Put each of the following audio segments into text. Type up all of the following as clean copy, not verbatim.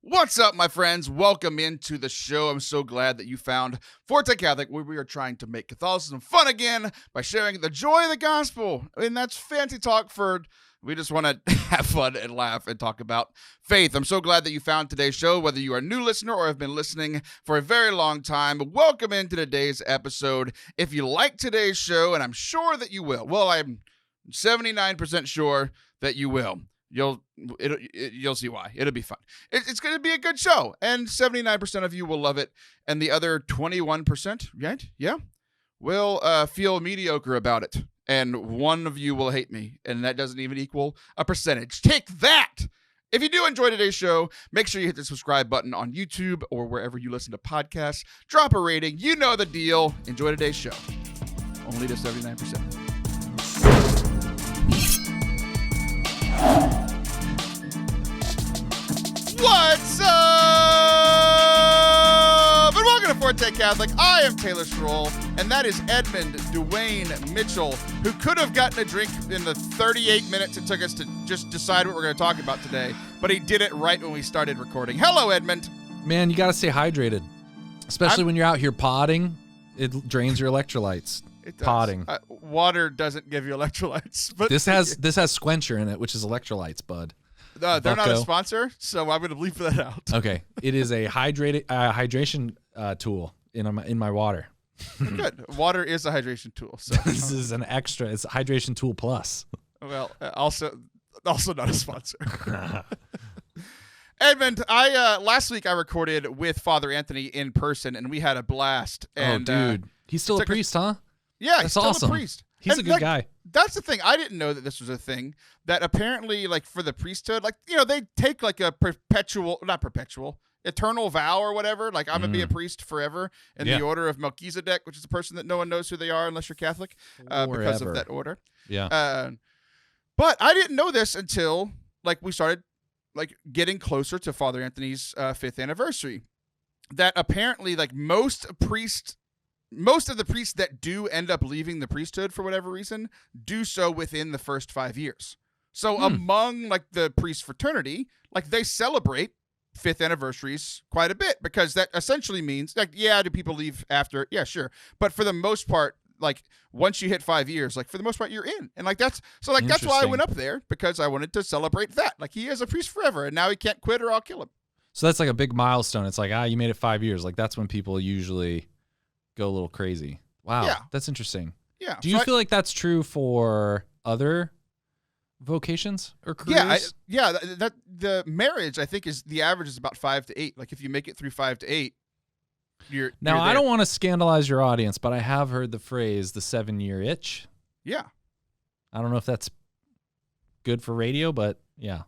What's up, my friends? Welcome into the show. I'm so glad that you found Forte Catholic, where we are trying to make Catholicism fun again by sharing the joy of the gospel. And that's fancy talk for, we just want to have fun and laugh and talk about faith. I'm so glad that you found today's show, whether you are a new listener or have been listening for a very long time. Welcome into today's episode. If you like today's show, and I'm sure that you will, well, I'm 79% sure that you will. You'll see why. It'll be fun. It's going to be a good show, and 79% of you will love it, and the other 21%, right? Yeah, will feel mediocre about it, and one of you will hate me, and that doesn't even equal a percentage. Take that! If you do enjoy today's show, make sure you hit the subscribe button on YouTube or wherever you listen to podcasts. Drop a rating. You know the deal. Enjoy today's show. Only to 79%. What's up? And welcome to Forte Catholic. I am Taylor Stroll, and that is Edmund Mitchell, who could have gotten a drink in the 38 minutes it took us to just decide what we're going to talk about today, but he did it right when we started recording. Hello, Edmund. Man, you got to stay hydrated, especially when you're out here podding. It drains your electrolytes. It does. Podding. Water doesn't give you electrolytes, but this has Squencher in it, which is electrolytes, bud. They're not a sponsor, so I'm going to leave that out. Okay, it is a hydration tool in my water. Good. Water is a hydration tool. So this is an extra. It's a hydration tool plus. Well, also not a sponsor. Edmund, last week I recorded with Father Anthony in person, and we had a blast. And, dude, he's still a priest, huh? Yeah, that's he's still awesome. a priest. He's a good guy. That's the thing. I didn't know that this was a thing. That apparently, like, for the priesthood, like, they take like a eternal vow or whatever. Like, I'm gonna be a priest forever in the order of Melchizedek, which is a person that no one knows who they are unless you're Catholic, because of that order. Yeah. But I didn't know this until like we started like getting closer to Father Anthony's 5th anniversary. That apparently, like, most of the priests that do end up leaving the priesthood for whatever reason do so within the first 5 years. So among like the priest fraternity, like they celebrate 5th anniversaries quite a bit, because that essentially means like, yeah, do people leave after? Yeah, sure. But for the most part, like once you hit 5 years, like for the most part you're in. And like that's why I went up there, because I wanted to celebrate that. Like he is a priest forever and now he can't quit or I'll kill him. So that's like a big milestone. It's like, you made it 5 years. Like that's when people usually go a little crazy. Wow. Yeah. That's interesting. Yeah. Do you feel like that's true for other vocations or careers? Yeah. That the marriage, I think, is the average is about 5 to 8. Like if you make it through 5 to 8, you're there. I don't want to scandalize your audience, but I have heard the phrase the 7-year itch. Yeah. I don't know if that's good for radio, but yeah.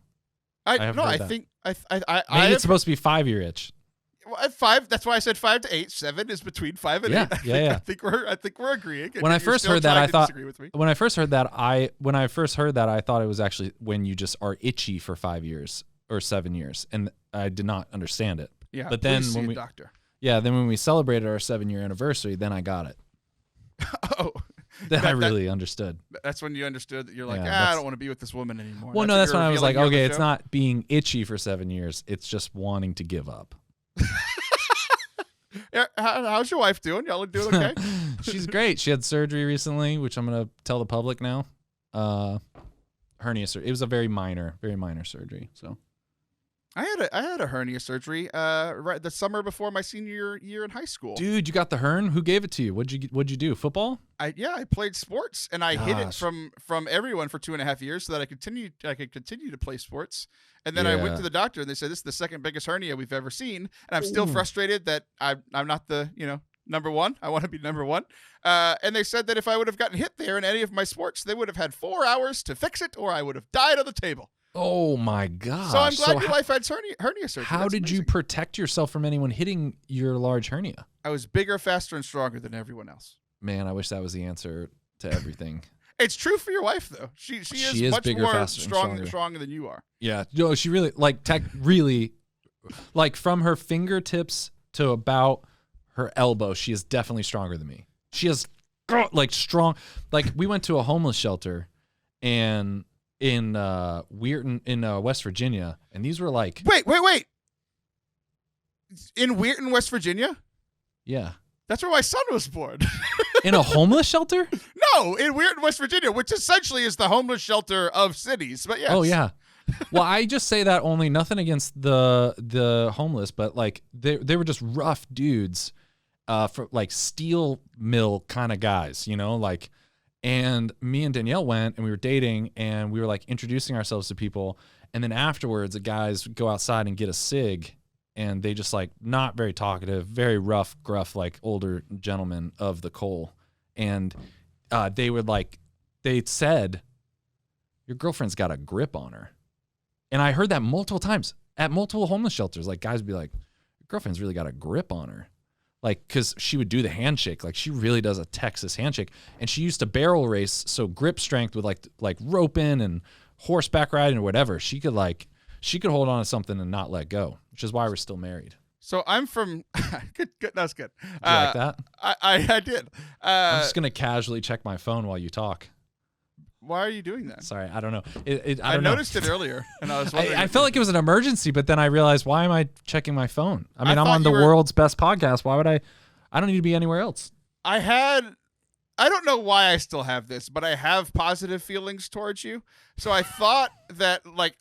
I think maybe it's supposed to be 5-year itch. At 5, that's why I said 5 to 8. 7 is between 5 and 8. Yeah. I think we're agreeing. When I first heard that, I thought I thought it was actually when you just are itchy for 5 years or 7 years, and I did not understand it. Yeah, but then when doctor. Yeah, then when we celebrated our 7-year anniversary, then I got it. Oh. Then I really understood. That's when you understood that you're like, I don't want to be with this woman anymore. Well, that's when I was like, okay, it's not being itchy for 7 years. It's just wanting to give up. How's your wife doing? Y'all are doing okay? She's great. She had surgery recently, which I'm going to tell the public now. Hernia surgery. It was a very minor surgery. So I had a hernia surgery right the summer before my senior year in high school. Dude, you got the hern? Who gave it to you? What'd you do? Football? I played sports, and I hid it from everyone for 2.5 years so that I could continue to play sports. And then I went to the doctor, and they said this is the second biggest hernia we've ever seen. And I'm still frustrated that I'm not the number one. I want to be number one. And they said that if I would have gotten hit there in any of my sports, they would have had 4 hours to fix it, or I would have died on the table. Oh my gosh. So I'm glad your wife had hernia surgery. How did you protect yourself from anyone hitting your large hernia? I was bigger, faster, and stronger than everyone else. Man, I wish that was the answer to everything. It's true for your wife, though. She is much bigger, more faster, stronger than you are. Yeah. No, she really, like from her fingertips to about her elbow, she is definitely stronger than me. She is like strong. Like we went to a homeless shelter and in Weirton in West Virginia, and these were like wait. In Weirton, West Virginia? Yeah. That's where my son was born. In a homeless shelter? No, in Weirton, West Virginia, which essentially is the homeless shelter of cities. But yes. Oh yeah. Well, I just say that only nothing against the homeless, but like they were just rough dudes, for like steel mill kind of guys, you know, like. And me and Danielle went and we were dating and we were like introducing ourselves to people, and then afterwards the guys would go outside and get a cig, and they just like not very talkative, very rough, gruff, like older gentlemen of the coal, and they would like they said, "Your girlfriend's got a grip on her." And I heard that multiple times at multiple homeless shelters. Like guys would be like, "Your girlfriend's really got a grip on her." Like, because she would do the handshake. Like, she really does a Texas handshake. And she used to barrel race, so grip strength with like roping and horseback riding or whatever. She could hold on to something and not let go, which is why we're still married. So I'm from good. That's good. Did you like that? I did. I'm just gonna casually check my phone while you talk. Why are you doing that? Sorry, I don't know. I noticed it earlier, and I was wondering. I felt like it was an emergency, but then I realized, why am I checking my phone? I mean, I'm on the world's best podcast. Why would I? I don't need to be anywhere else. I don't know why I still have this, but I have positive feelings towards you. So I thought that, like,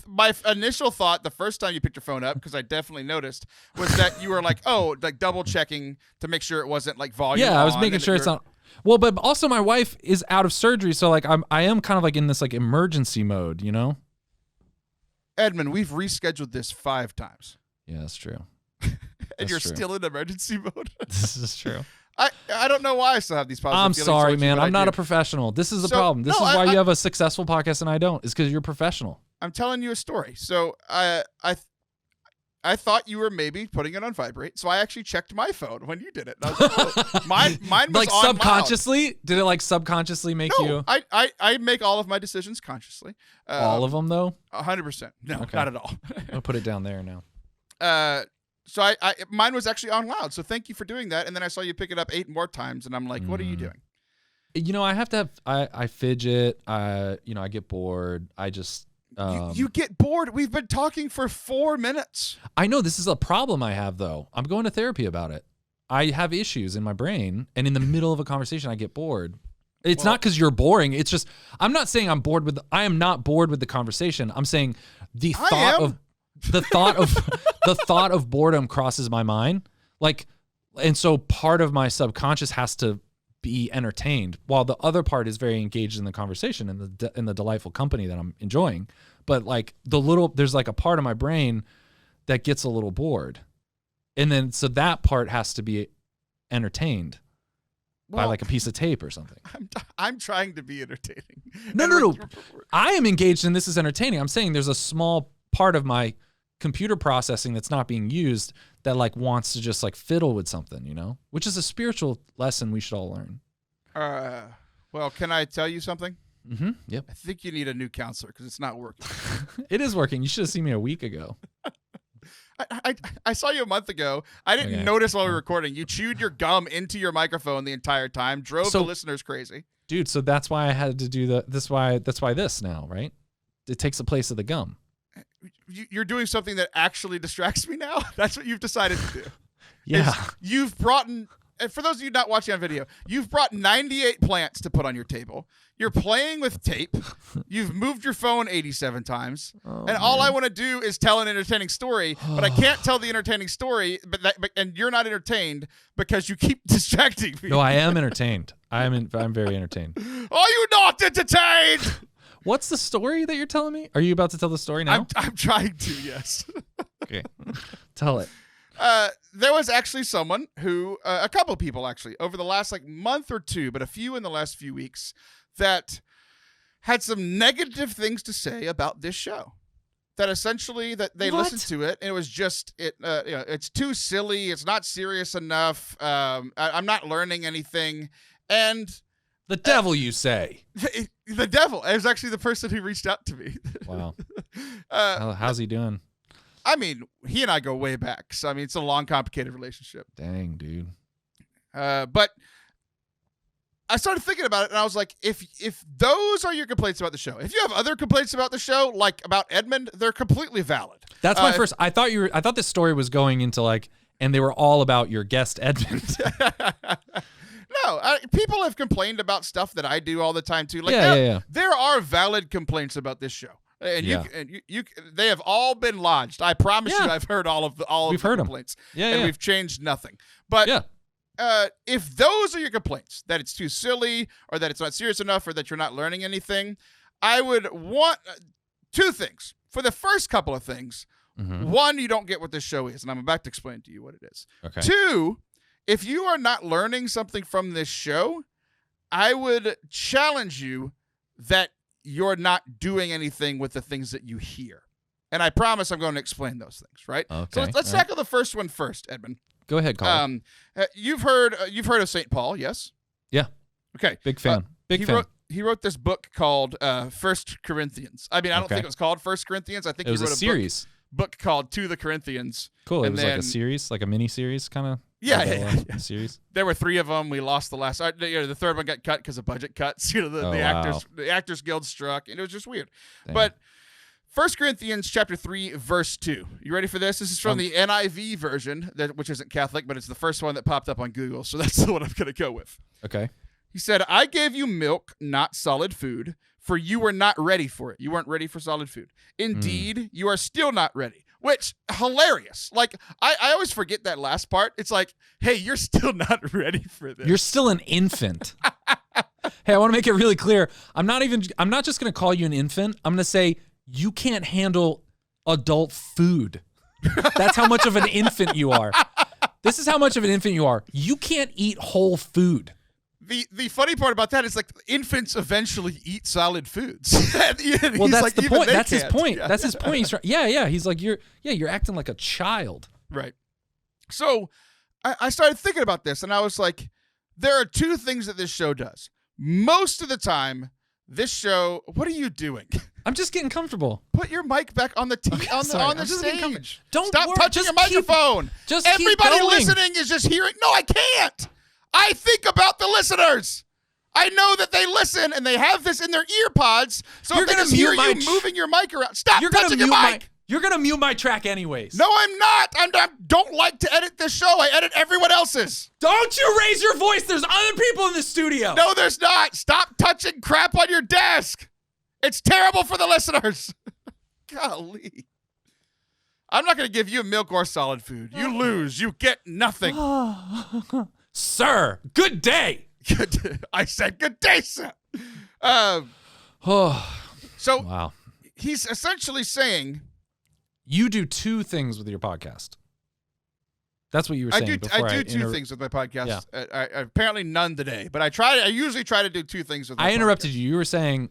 my initial thought the first time you picked your phone up, because I definitely noticed, was that you were like, oh, like double checking to make sure it wasn't like volume. Yeah, I was making sure it's not. Well, but also my wife is out of surgery, so like I am kind of like in this like emergency mode, you know? Edmund, we've rescheduled this 5 times. Yeah, that's true. And you're still in emergency mode? This is true. I don't know why I still have these positive feelings. I'm sorry, man. I'm not a a professional. This is the problem. This is why you have a successful podcast and I don't. It's because you're a professional. I'm telling you a story. So I thought you were maybe putting it on vibrate, so I actually checked my phone when you did it. And I was like, oh, mine was like on subconsciously? loud. Did it like subconsciously make you? I make all of my decisions consciously. All of them though? 100%. No, okay. not at all. I'll put it down there now. So mine was actually on loud. So thank you for doing that. And then I saw you pick it up 8 more times, and I'm like, what are you doing? You know, I have to have. I fidget. I get bored. I just. You get bored. We've been talking for 4 minutes. I know this is a problem I have, though. I'm going to therapy about it. I have issues in my brain, and in the middle of a conversation, I get bored. It's not because you're boring. It's just I'm not saying I'm bored with. I am not bored with the conversation. I'm saying the thought of boredom crosses my mind. Like, and so part of my subconscious has to be entertained, while the other part is very engaged in the conversation and in the delightful company that I'm enjoying. But like there's like a part of my brain that gets a little bored, and then so that part has to be entertained by like a piece of tape or something. I'm trying to be entertaining. No. I am engaged in this as entertaining. I'm saying there's a small part of my computer processing that's not being used that like wants to just like fiddle with something, you know, which is a spiritual lesson we should all learn. Well, can I tell you something? Mm-hmm. Yep. I think you need a new counselor because it's not working. It is working. You should have seen me a week ago. I saw you a month ago. I didn't notice while we were recording. You chewed your gum into your microphone the entire time, drove the listeners crazy. Dude, so that's why I had to do that's why this now, right? It takes the place of the gum. You're doing something that actually distracts me now? That's what you've decided to do. Yeah. You've brought in, and for those of you not watching on video, you've brought 98 plants to put on your table. You're playing with tape. You've moved your phone 87 times. And all I want to do is tell an entertaining story, but I can't tell the entertaining story, and you're not entertained because you keep distracting me. No, I am entertained. I'm very entertained. Are you not entertained? What's the story that you're telling me? Are you about to tell the story now? I'm trying to, yes. Okay. Tell it. There was actually someone who, a couple people actually, over the last like month or two, but a few in the last few weeks, that had some negative things to say about this show. That essentially that they listened to it and it was just it's too silly. It's not serious enough. I'm not learning anything. And the devil, you say? The devil. It was actually the person who reached out to me. Wow. How's he doing? I mean, he and I go way back. So, I mean, it's a long, complicated relationship. Dang, dude. But I started thinking about it, and I was like, if those are your complaints about the show, if you have other complaints about the show, like about Edmund, they're completely valid. That's my first. I thought this story was going into like, and they were all about your guest Edmund. No, people have complained about stuff that I do all the time too. Like, yeah. There are valid complaints about this show, and you they have all been lodged. I promise you, I've heard all of the complaints. And we've changed nothing. But if those are your complaints, that it's too silly, or that it's not serious enough, or that you're not learning anything, I would want two things. For the first couple of things, one, you don't get what this show is, and I'm about to explain to you what it is. Okay. Two, if you are not learning something from this show, I would challenge you that you're not doing anything with the things that you hear. And I promise I'm going to explain those things, right? Okay. So let's tackle the first one first, Edmund. Go ahead, Colin. You've heard of St. Paul, yes? Yeah. Okay. Big fan. He wrote this book called 1 Corinthians. I mean, I don't think it was called 1 Corinthians. I think it was he wrote a series. Book called To the Corinthians. Cool. It was like a series, like a mini series kind of. Yeah. Series. There were 3 of them. We lost the last. The third one got cut because of budget cuts. The Actors Guild struck, and it was just weird. Dang. But 1 Corinthians chapter 3, verse 2. You ready for this? This is from the NIV version, which isn't Catholic, but it's the first one that popped up on Google, so that's the one I'm going to go with. Okay. He said, I gave you milk, not solid food, for you were not ready for it. You weren't ready for solid food. Indeed, you are still not ready. Which, hilarious. Like, I always forget that last part. It's like, hey, you're still not ready for this. You're still an infant. Hey, I want to make it really clear. I'm not just going to call you an infant. I'm going to say you can't handle adult food. That's how much of an infant you are. This is how much of an infant you are. You can't eat whole food. The funny part about that is, like, infants eventually eat solid foods. Well, that's like, the point. That's his point. That's his point. He's He's like, you're acting like a child. Right. So I started thinking about this, and I was like, there are 2 things that this show does. Most of the time, this show, what are you doing? I'm just getting comfortable. Put your mic back on the on the stage. Don't stop touching your microphone. Everybody listening is just hearing. No, I can't. I think about the listeners. I know that they listen and they have this in their ear pods, so if they just hear you moving your mic around, stop touching your mic. You're going to mute my track anyways. No, I'm not. I don't like to edit this show. I edit everyone else's. Don't you raise your voice. There's other people in the studio. No, there's not. Stop touching crap on your desk. It's terrible for the listeners. Golly. I'm not going to give you milk or solid food. You lose. You get nothing. Sir, good day. I said good day, sir. So wow. He's essentially saying you do 2 things with your podcast. That's what you were saying. I do 2 things with my podcast. Yeah. I apparently none today, but I usually try to do 2 things with my podcast. I interrupted you. You were saying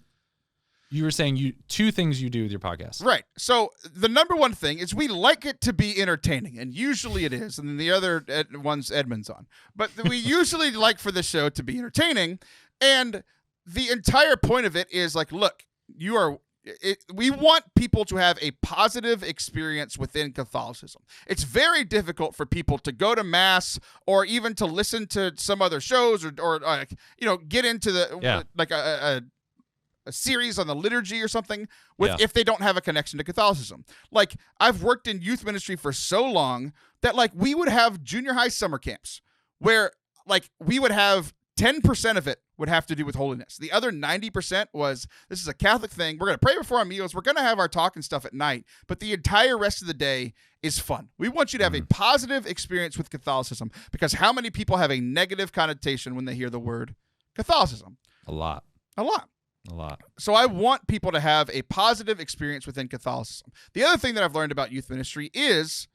2 things you do with your podcast. Right. So the number one thing is we like it to be entertaining, and usually it is. And then the other one's Edmund's on. But we usually like for the show to be entertaining. And the entire point of it is like, look, we want people to have a positive experience within Catholicism. It's very difficult for people to go to mass or even to listen to some other shows or get into a series on the liturgy or something if they don't have a connection to Catholicism. Like, I've worked in youth ministry for so long that, like, we would have junior high summer camps where, like, we would have 10% of it would have to do with holiness. The other 90% was, this is a Catholic thing. We're going to pray before our meals. We're going to have our talk and stuff at night, but the entire rest of the day is fun. We want you to have a positive experience with Catholicism, because how many people have a negative connotation when they hear the word Catholicism? A lot. So I want people to have a positive experience within Catholicism. The other thing that I've learned about youth ministry is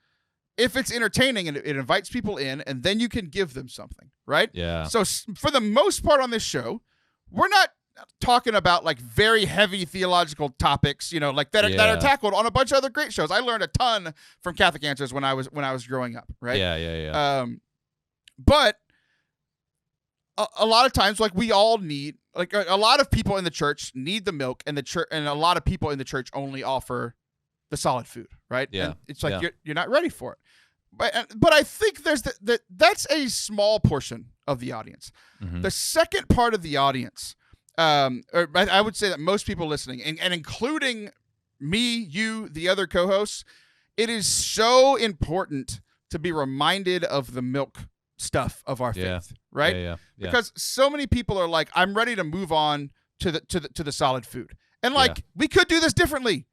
if it's entertaining and it invites people in, and then you can give them something, right? Yeah. So for the most part on this show, we're not talking about like very heavy theological topics, like that are tackled on a bunch of other great shows. I learned a ton from Catholic Answers when I was growing up, right? Yeah. But a lot of times, like, we all need, like, a lot of people in the church need the milk, and the church, and a lot of people in the church only offer the solid food, right? Yeah. And it's like you're not ready for it. But I think there's that's a small portion of the audience. Mhm. The second part of the audience, or I would say that most people listening, and including me, you, the other co-hosts, it is so important to be reminded of the milk stuff of our faith, right? Yeah. Because so many people are like, I'm ready to move on to the solid food, and like we could do this differently.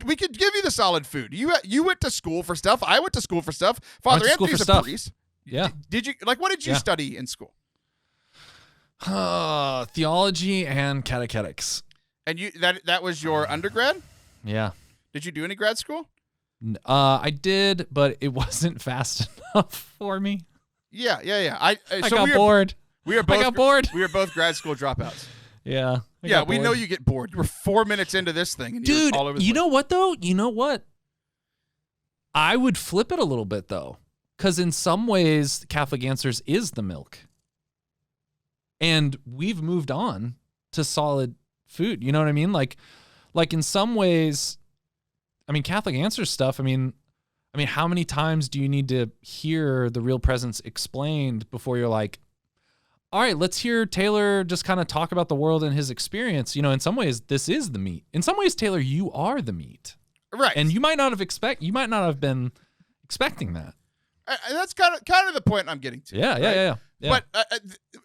We could give you the solid food. You went to school for stuff. I went to school for stuff. Father Anthony's a priest. Yeah. Did you what did you study in school? Theology and catechetics. And that was your undergrad? Yeah. Did you do any grad school? I did, but it wasn't fast enough for me. Yeah. I got bored. We are both. I got bored. We are both grad school dropouts. Yeah. We know you get bored. You were 4 minutes into this thing, and dude, you're all over the place. You know what though? You know what? I would flip it a little bit though, because in some ways, Catholic Answers is the milk, and we've moved on to solid food. You know what I mean? Like in some ways, I mean, Catholic Answers stuff. I mean, how many times do you need to hear the real presence explained before you're like, all right, let's hear Taylor just kind of talk about the world and his experience. You know, in some ways, this is the meat. In some ways, Taylor, you are the meat. Right. And you might not have been expecting that. And that's kind of the point I'm getting to. Yeah. But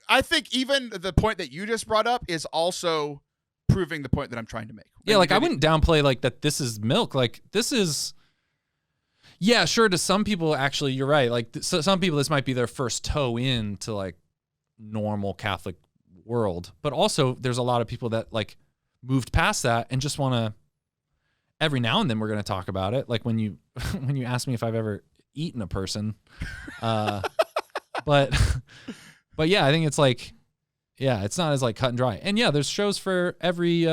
I think even the point that you just brought up is also proving the point that I'm trying to make. Yeah, like I wouldn't downplay like that this is milk. Like this is, yeah, sure, to some people, actually, you're right. Like some people, this might be their first toe in to like normal Catholic world. But also there's a lot of people that like moved past that and just want to, every now and then we're going to talk about it. Like when you ask me if I've ever eaten a person, but yeah, I think it's like, yeah, it's not as like cut and dry. And yeah, there's shows for every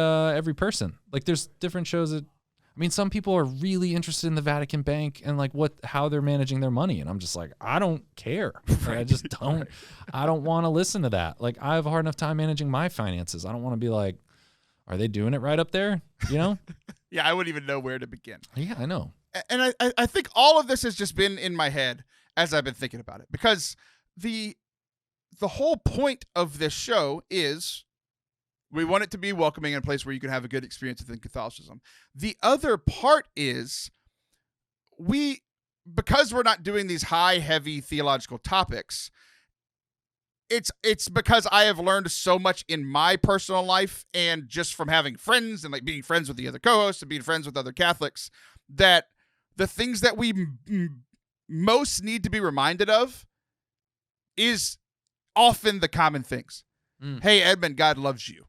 person. Like there's different shows that, I mean, some people are really interested in the Vatican Bank and like how they're managing their money. And I'm just like, I don't care. Like, I just don't, I don't want to listen to that. Like I have a hard enough time managing my finances. I don't want to be like, are they doing it right up there? You know? Yeah, I wouldn't even know where to begin. Yeah, I know. And I think all of this has just been in my head as I've been thinking about it, because the whole point of this show is we want it to be welcoming and a place where you can have a good experience within Catholicism. The other part is because we're not doing these high, heavy theological topics, it's because I have learned so much in my personal life and just from having friends and like being friends with the other co-hosts and being friends with other Catholics, that the things that we most need to be reminded of is often the common things. Hey, Edmund, God loves you.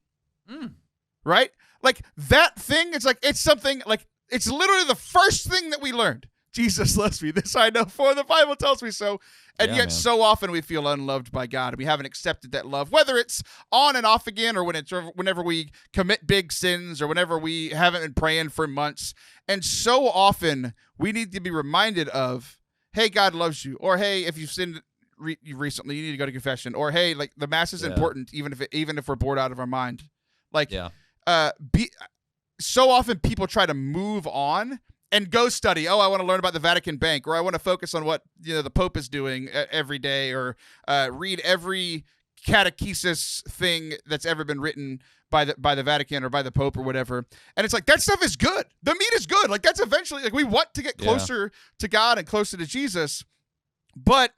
Right? Like that thing, it's like, it's something like, it's literally the first thing that we learned. Jesus loves me. This I know, for the Bible tells me so. And yet so often we feel unloved by God and we haven't accepted that love, whether it's on and off again or whenever we commit big sins or whenever we haven't been praying for months. And so often we need to be reminded of, hey, God loves you. Or, hey, if you've sinned recently, you need to go to confession. Or, hey, like the mass is important, even if we're bored out of our mind. Like, so often people try to move on and go study. Oh, I want to learn about the Vatican Bank, or I want to focus on what the Pope is doing every day, or read every catechesis thing that's ever been written by the Vatican or by the Pope or whatever. And it's like, that stuff is good. The meat is good. Like that's eventually, like we want to get closer to God and closer to Jesus, but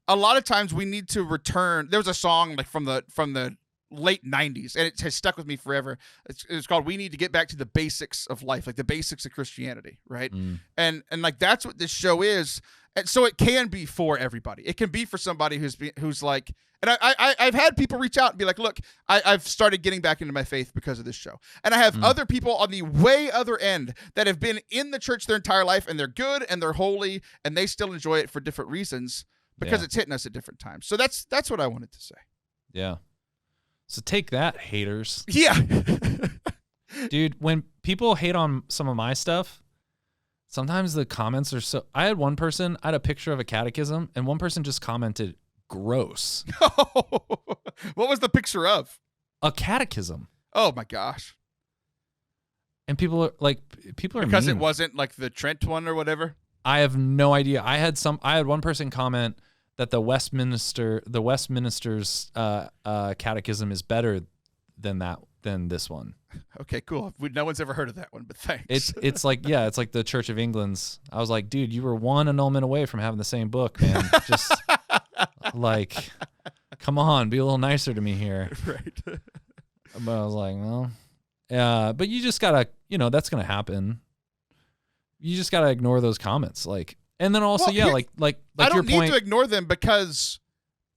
a lot of times we need to return. There was a song like from the late 90s, and it has stuck with me forever. It's called "We Need to Get Back to the Basics of Life," like the basics of Christianity, right? And like that's what this show is. And so it can be for everybody. It can be for somebody who's like, and I've had people reach out and be like, look, I've started getting back into my faith because of this show. And I have other people on the way other end that have been in the church their entire life, and they're good and they're holy and they still enjoy it for different reasons because it's hitting us at different times. So that's what I wanted to say. Yeah. So take that, haters. Yeah. Dude, when people hate on some of my stuff, sometimes the comments are so... I had a picture of a catechism, and one person just commented, gross. What was the picture of? A catechism. Oh, my gosh. And people are because mean. It wasn't like the Trent one or whatever? I have no idea. I had one person comment that the Westminster's catechism is better than this one. Okay, cool. No one's ever heard of that one, but thanks. It's like the Church of England's. I was like, dude, you were one annulment away from having the same book, man. Just like, come on, be a little nicer to me here. Right. But I was like, well, but you just gotta, that's gonna happen. You just gotta ignore those comments, like, and then also, like I your don't point. need to ignore them because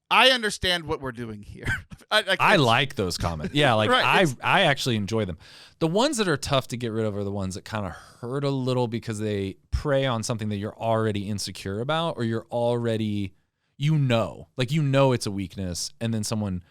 I understand what we're doing here. I like those comments. Yeah, like right, I actually enjoy them. The ones that are tough to get rid of are the ones that kind of hurt a little because they prey on something that you're already insecure about, or you're already, it's a weakness, and then someone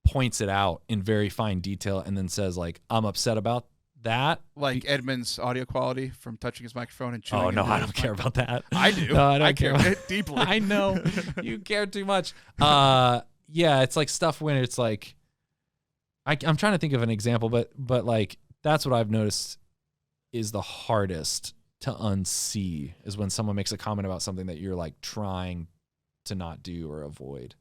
points it out in very fine detail and then says, like, I'm upset about that. Like Edmund's audio quality from touching his microphone and chewing. Oh, no, I don't care about that. I do. No, I don't care about deeply. I know. You care too much. Yeah, it's like stuff when it's like, I'm trying to think of an example, but like, that's what I've noticed is the hardest to unsee is when someone makes a comment about something that you're like trying to not do or avoid.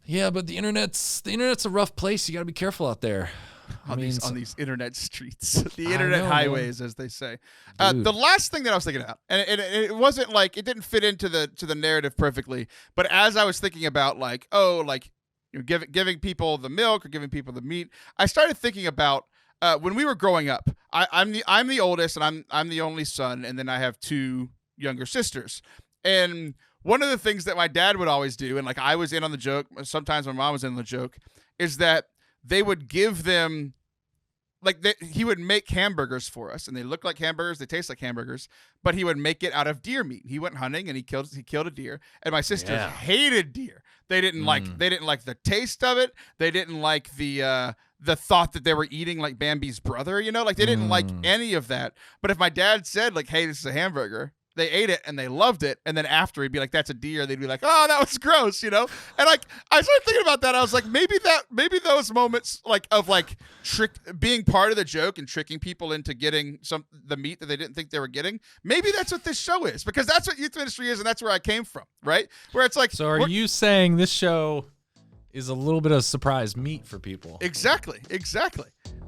Yeah, but the internet's a rough place. You got to be careful out there. On these internet streets, the internet highways, as they say. The last thing that I was thinking about, and it wasn't like it didn't fit into the narrative perfectly, but as I was thinking about giving people the milk or giving people the meat, I started thinking about when we were growing up. I'm the oldest, and I'm the only son, and then I have two younger sisters. And one of the things that my dad would always do, and like I was in on the joke, sometimes my mom was in on the joke, is that they would give them, he would make hamburgers for us, and they look like hamburgers, they taste like hamburgers, but he would make it out of deer meat. He went hunting and he killed a deer, and my sisters hated deer. They didn't like the taste of it. They didn't like the thought that they were eating like Bambi's brother, like they didn't like any of that. But if my dad said like, "Hey, this is a hamburger," they ate it and they loved it, and then after he'd be like, "That's a deer," they'd be like, "Oh, that was gross," And like I started thinking about that. I was like, maybe those moments of being part of the joke and tricking people into getting the meat that they didn't think they were getting. Maybe that's what this show is, because that's what youth ministry is, and that's where I came from, right? Where it's like, so are you saying this show is a little bit of surprise meat for people? Exactly.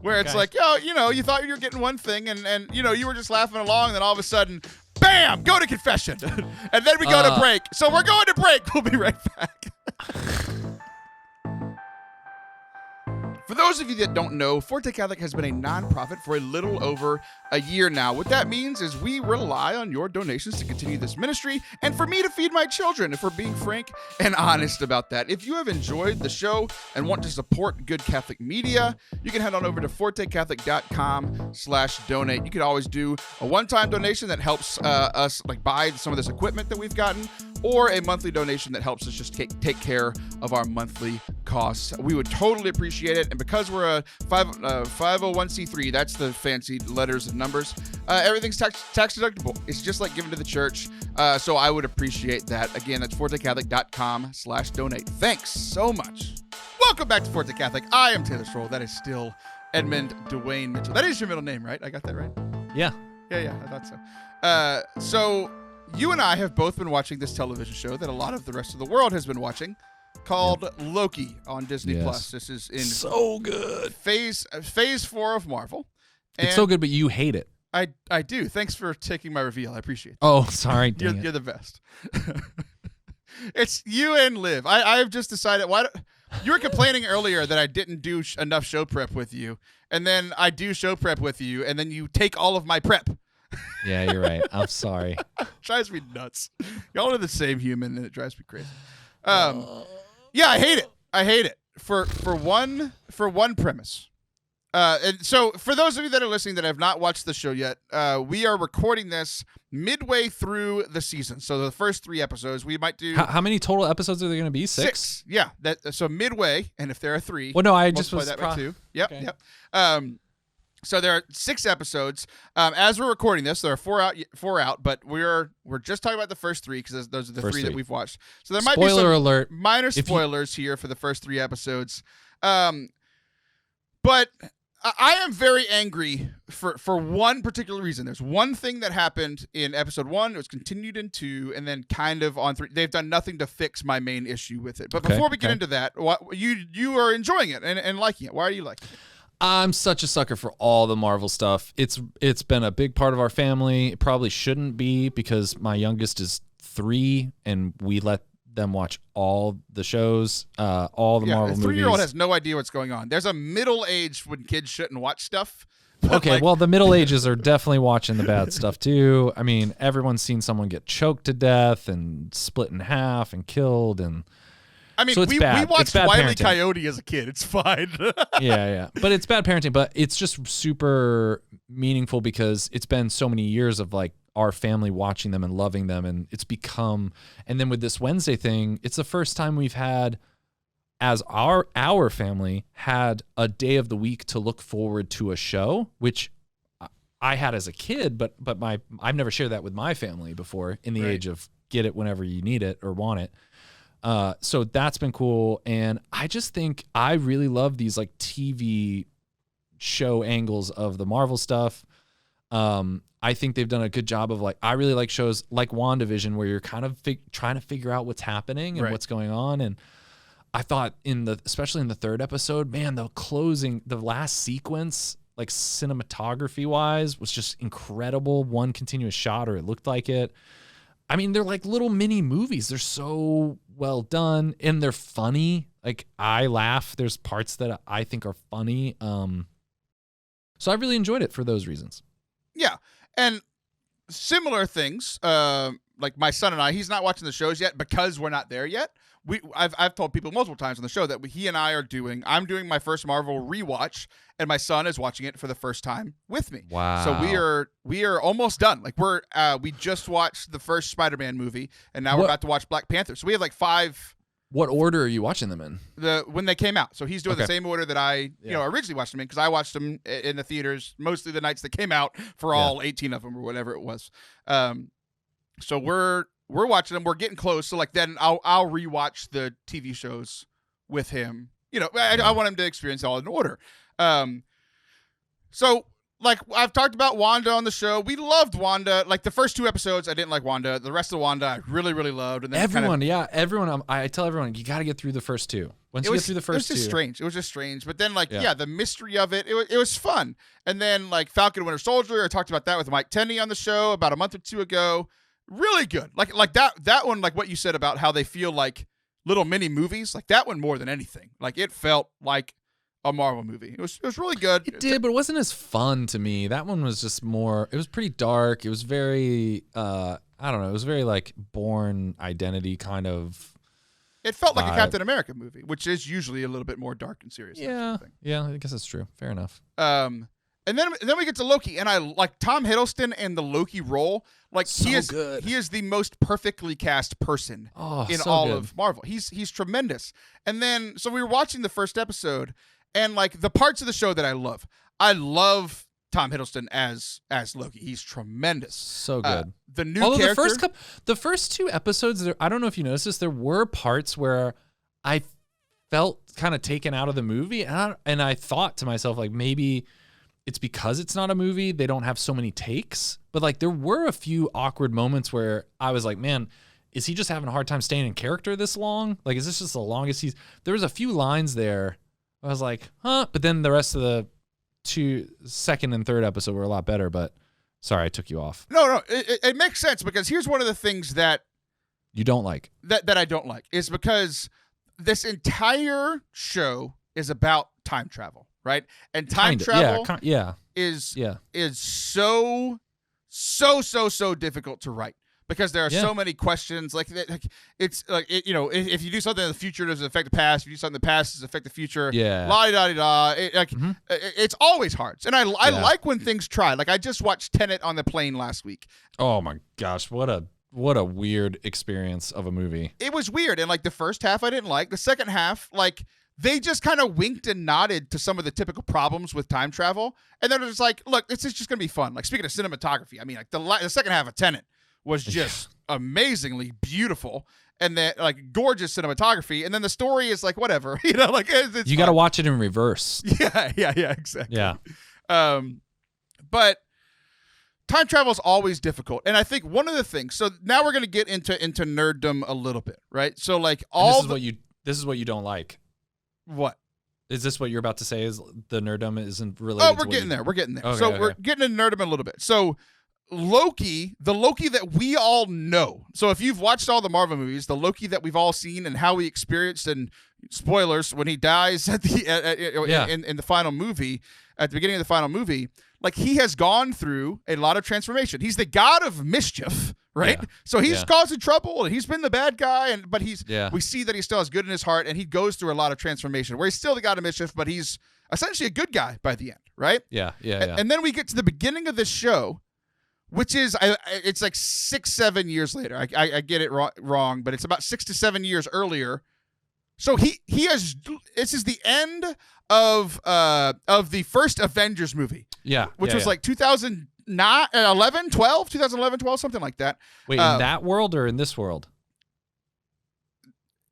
Where it's like, you thought you were getting one thing, and you were just laughing along, and then all of a sudden, bam, go to confession. And then we go to break. So we're going to break. We'll be right back. For those of you that don't know, Forte Catholic has been a nonprofit for a little over a year now. What that means is we rely on your donations to continue this ministry and for me to feed my children, if we're being frank and honest about that. If you have enjoyed the show and want to support good Catholic media, you can head on over to fortecatholic.com/donate. You could always do a one-time donation that helps us buy some of this equipment that we've gotten, or a monthly donation that helps us just take care of our monthly costs. We would totally appreciate it. And because we're a 501c3, that's the fancy letters and numbers, everything's tax deductible. It's just like giving to the church. So I would appreciate that. Again, that's fortecatholic.com/donate. Thanks so much. Welcome back to Forte Catholic. I am Taylor Stroll. That is still Edmund Dwayne Mitchell. That is your middle name, right? I got that right? Yeah. Yeah, I thought so. So you and I have both been watching this television show that a lot of the rest of the world has been watching, called Loki on Disney Plus. This is in so good phase 4 of Marvel. And it's so good, but you hate it. I do. Thanks for taking my reveal. I appreciate it. Oh, sorry. You're the best. It's you and Liv. I've just decided you were complaining earlier that I didn't do enough show prep with you, and then I do show prep with you, and then you take all of my prep. Yeah, you're right. I'm sorry. It drives me nuts. Y'all are the same human, and it drives me crazy. Yeah, I hate it for one premise. And so for those of you that are listening that have not watched the show yet, we are recording this midway through the season. So the first 3 episodes, we might do. How many total episodes are there going to be? 6? Yeah. So midway, and if there are 3, well, no, I just was that by 2. Yep. Okay. Yep. So there are 6 episodes. As we're recording this, there are 4 out, but we're just talking about the first 3 because those are the first 3 that we've watched. So there might be some minor spoilers here for the first 3 episodes. But I am very angry for one particular reason. There's one thing that happened in episode 1. It was continued in 2, and then kind of on 3. They've done nothing to fix my main issue with it. But before we get into that, you are enjoying it and liking it. Why are you liking it? I'm such a sucker for all the Marvel stuff. It's been a big part of our family. It probably shouldn't be because my youngest is 3, and we let them watch all the shows, all the Marvel movies. The 3-year-old has no idea what's going on. There's a middle age when kids shouldn't watch stuff. Okay, well, the middle ages are definitely watching the bad stuff too. I mean, everyone's seen someone get choked to death and split in half and killed, and I mean, so we watched Wile E. Coyote as a kid. It's fine. yeah, but it's bad parenting. But it's just super meaningful because it's been so many years of like our family watching them and loving them, and it's become. And then with this Wednesday thing, it's the first time we've had, as our family had a day of the week to look forward to a show, which I had as a kid, but I've never shared that with my family before in the age of get it whenever you need it or want it. So that's been cool. And I just think I really love these like TV show angles of the Marvel stuff. I think they've done a good job of like, I really like shows like WandaVision where you're kind of trying to figure out what's happening and what's going on. And I thought especially in the 3rd episode, man, the last sequence, like cinematography wise, was just incredible. One continuous shot, or it looked like it. I mean, they're like little mini movies. They're so well done and they're funny. Like I laugh. There's parts that I think are funny. So I really enjoyed it for those reasons. Yeah. And similar things, like my son and I, he's not watching the shows yet because we're not there yet. I've told people multiple times on the show that he and I I'm doing my first Marvel rewatch, and my son is watching it for the first time with me. Wow! So we are almost done. Like we just watched the first Spider-Man movie, and now we're about to watch Black Panther. So we have like 5. What order are you watching them in? When they came out. So he's doing the same order that I originally watched them in, because I watched them in the theaters mostly the nights that came out for all 18 of them or whatever it was. So we're watching them. We're getting close. So like then I'll rewatch the TV shows with him. I want him to experience it all in order. So like I've talked about Wanda on the show. We loved Wanda. Like the first 2 episodes, I didn't like Wanda. The rest of Wanda, I really, really loved. And then everyone. I tell everyone, you got to get through the first 2. Once you get through the first 2, it was just strange. But then the mystery of it was fun. And then like Falcon Winter Soldier, I talked about that with Mike Tenney on the show about a month or 2 ago. Really good. Like that one, like what you said about how they feel like little mini movies, like that one more than anything. Like it felt like a Marvel movie. It was really good. It did, but it wasn't as fun to me. That one was just more, it was pretty dark. It was very, I don't know, it was very like Bourne Identity kind of. It felt like a Captain America movie, which is usually a little bit more dark and serious. Yeah, I guess that's true. Fair enough. And then we get to Loki, and I like Tom Hiddleston and the Loki role. Like he is the most perfectly cast person in all of Marvel. He's tremendous. And then so we were watching the first episode, and like the parts of the show that I love Tom Hiddleston as Loki. He's tremendous. So good. The new character. The first 2 episodes, I don't know if you noticed this, there were parts where I felt kind of taken out of the movie, and I thought to myself like maybe it's because it's not a movie, they don't have so many takes. But like there were a few awkward moments where I was like, man, is he just having a hard time staying in character this long? Like, is this just the longest there was a few lines there. I was like, huh? But then the rest of the 2nd and 3rd episode were a lot better. But sorry, I took you off. No, it makes sense, because here's one of the things that you don't like. That I don't like is because this entire show is about time travel. Right? And time travel is so difficult to write, because there are so many questions. Like it's like if you do something in the future, does it affect the past? If you do something in the past, does it affect the future? Yeah. La-di-da-di-da. It's always hard. And I like when things try. Like I just watched Tenet on the plane last week. Oh my gosh, what a weird experience of a movie. It was weird. And like the first half I didn't like. The second half, like they just kind of winked and nodded to some of the typical problems with time travel. And then it was like, look, it's just going to be fun. Like, speaking of cinematography, I mean, like the second half of Tenet was just amazingly beautiful. And then like gorgeous cinematography, and then the story is like whatever, you know, like it's you got to watch it in reverse. Yeah, exactly. Yeah. But time travel is always difficult, and I think one of the things. So now we're gonna get into nerddom a little bit, right? So like this is what you don't like. What is this? What you're about to say is the nerddom isn't related? Oh, we're getting there. We're getting there. Okay, so okay. we're getting into nerddom a little bit. So. Loki, the Loki that we all know. So if you've watched all the Marvel movies, the Loki that we've all seen and how we experienced, and spoilers, when he dies at the in the final movie, at the beginning of the final movie, like he has gone through a lot of transformation. He's the god of mischief, right? Yeah. So he's causing trouble, and he's been the bad guy, but we see that he still has good in his heart, and he goes through a lot of transformation where he's still the god of mischief, but he's essentially a good guy by the end, right? Yeah. And then we get to the beginning of this show, which is, it's like 6-7 years later. I get it wrong, but it's about 6 to 7 years earlier. So he has, this is the end of the first Avengers movie. Yeah. Which was like 2011, 12, something like that. Wait, in that world or in this world?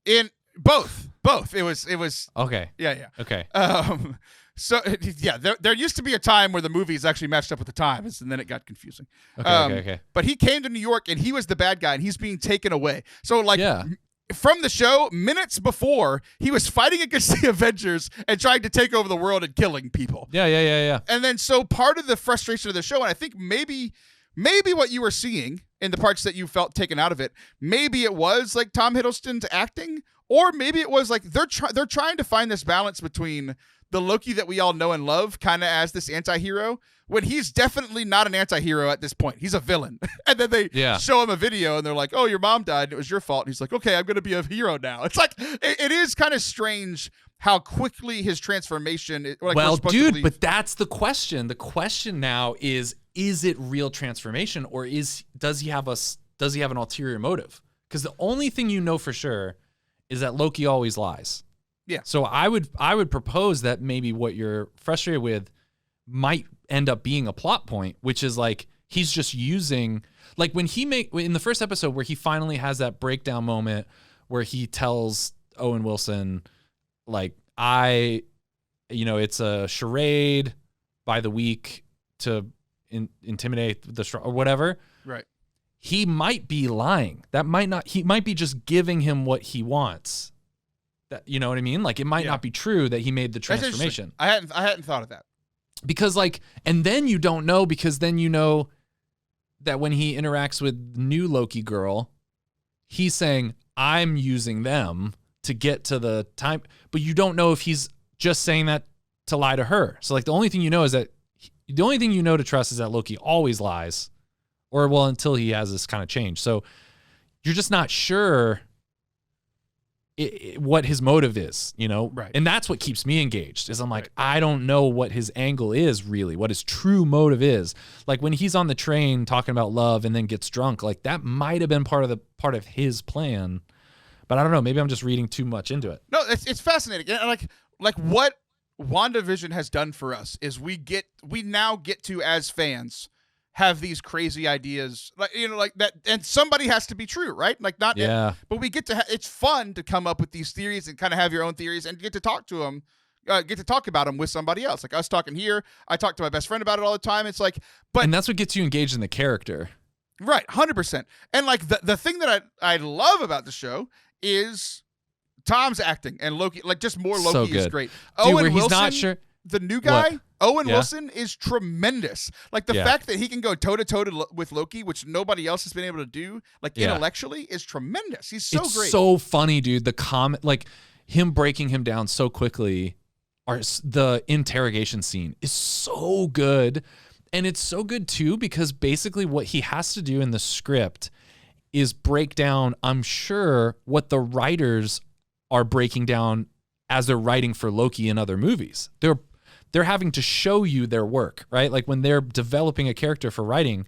In both. It was. Okay. Yeah. Okay. So yeah, there used to be a time where the movies actually matched up with the times, and then it got confusing. Okay. But he came to New York, and he was the bad guy, and he's being taken away. So like, from the show, minutes before, he was fighting against the Avengers and trying to take over the world and killing people. Yeah. And then so part of the frustration of the show, and I think maybe what you were seeing in the parts that you felt taken out of it, maybe it was like Tom Hiddleston's acting, or maybe it was like they're trying to find this balance between the Loki that we all know and love, kind of as this anti-hero, when he's definitely not an anti-hero at this point. He's a villain. And then they show him a video, and they're like, oh, your mom died, and it was your fault. And he's like, okay, I'm going to be a hero now. It's like, it is kind of strange how quickly his transformation... well, dude, but that's the question. The question now is it real transformation, or does he have an ulterior motive? Because the only thing you know for sure is that Loki always lies. Yeah. So I would propose that maybe what you're frustrated with might end up being a plot point, which is like he's just using, like when in the first episode where he finally has that breakdown moment where he tells Owen Wilson, like, it's a charade by the week to intimidate the strong or whatever. Right. He might be lying. He might be just giving him what he wants. That, you know what I mean? Like, it might not be true that he made the transformation. I hadn't thought of that. Because like, and then you don't know, because then you know that when he interacts with new Loki girl, he's saying, I'm using them to get to the time, but you don't know if he's just saying that to lie to her. So like, the only thing you know to trust is that Loki always lies, until he has this kind of change. So you're just not sure what his motive is, right? And that's what keeps me engaged. Is I'm like, I don't know what his angle is really, what his true motive is. Like when he's on the train talking about love and then gets drunk, like that might have been part of his plan, but I don't know. Maybe I'm just reading too much into it. No, it's fascinating. And like what WandaVision has done for us is we now get to, as fans, have these crazy ideas, like that, and somebody has to be true, right? Like not, but we get to. It's fun to come up with these theories and kind of have your own theories and get to talk to them, get to talk about them with somebody else. Like us talking here, I talk to my best friend about it all the time. It's like, and that's what gets you engaged in the character, right? 100%. And like the thing that I love about the show is Tom's acting, and Loki, like just more Loki is great. Dude, Owen Wilson, he's not sure. The new guy, Owen Wilson, is tremendous. Like the fact that he can go toe-to-toe with Loki, which nobody else has been able to do, like intellectually, is tremendous. He's so great. It's so funny, dude. The comment, like him breaking him down so quickly, the interrogation scene is so good. And it's so good too, because basically what he has to do in the script is break down, I'm sure, what the writers are breaking down as they're writing for Loki in other movies. They're having to show you their work, right? Like when they're developing a character for writing,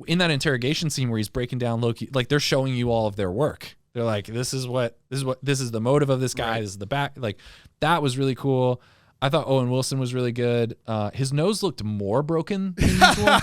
in that interrogation scene where he's breaking down Loki, like they're showing you all of their work. They're like, this is the motive of this guy. Right. This is the back. Like that was really cool. I thought Owen Wilson was really good. His nose looked more broken than usual.